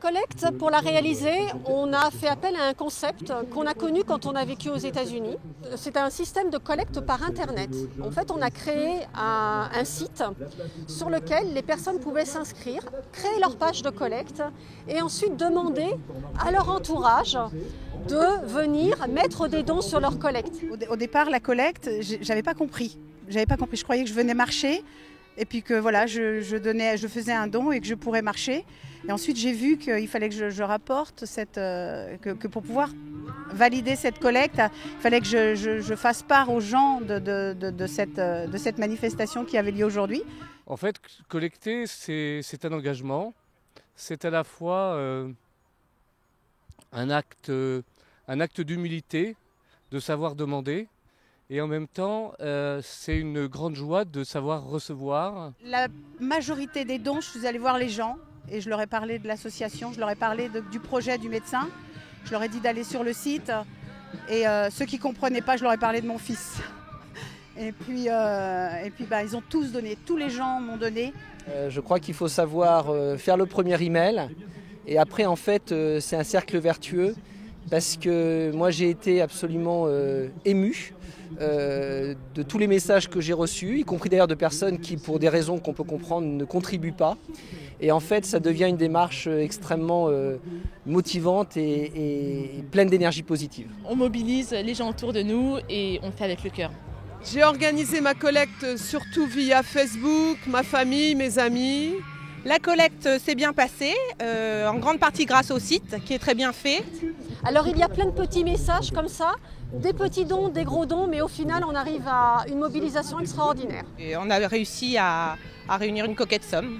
collecte, pour la réaliser, on a fait appel à un concept qu'on a connu quand on a vécu aux États-Unis. C'est un système de collecte par Internet. En fait, on a créé un site sur lequel les personnes pouvaient s'inscrire, créer leur page de collecte et ensuite demander à leur entourage de venir mettre des dons sur leur collecte. Au départ, la collecte, j'avais pas compris. Je croyais que je venais marcher et puis que voilà, je faisais un don et que je pourrais marcher. Et ensuite, j'ai vu qu'il fallait que je rapporte que pour pouvoir valider cette collecte, il fallait que je fasse part aux gens de cette manifestation qui avait lieu aujourd'hui. En fait, collecter, c'est un engagement. C'est à la fois un acte d'humilité, de savoir demander. Et en même temps, c'est une grande joie de savoir recevoir. La majorité des dons, je suis allée voir les gens et je leur ai parlé de l'association, je leur ai parlé du projet du médecin. Je leur ai dit d'aller sur le site et ceux qui ne comprenaient pas, je leur ai parlé de mon fils. Et puis ils ont tous donné, tous les gens m'ont donné. Je crois qu'il faut savoir faire le premier email et après en fait c'est un cercle vertueux parce que moi j'ai été absolument ému de tous les messages que j'ai reçus, y compris d'ailleurs de personnes qui pour des raisons qu'on peut comprendre ne contribuent pas. Et en fait ça devient une démarche extrêmement motivante et pleine d'énergie positive. On mobilise les gens autour de nous et on le fait avec le cœur. J'ai organisé ma collecte surtout via Facebook, ma famille, mes amis. La collecte s'est bien passée, en grande partie grâce au site qui est très bien fait. Alors il y a plein de petits messages comme ça, des petits dons, des gros dons, mais au final on arrive à une mobilisation extraordinaire. Et on a réussi à réunir une coquette somme.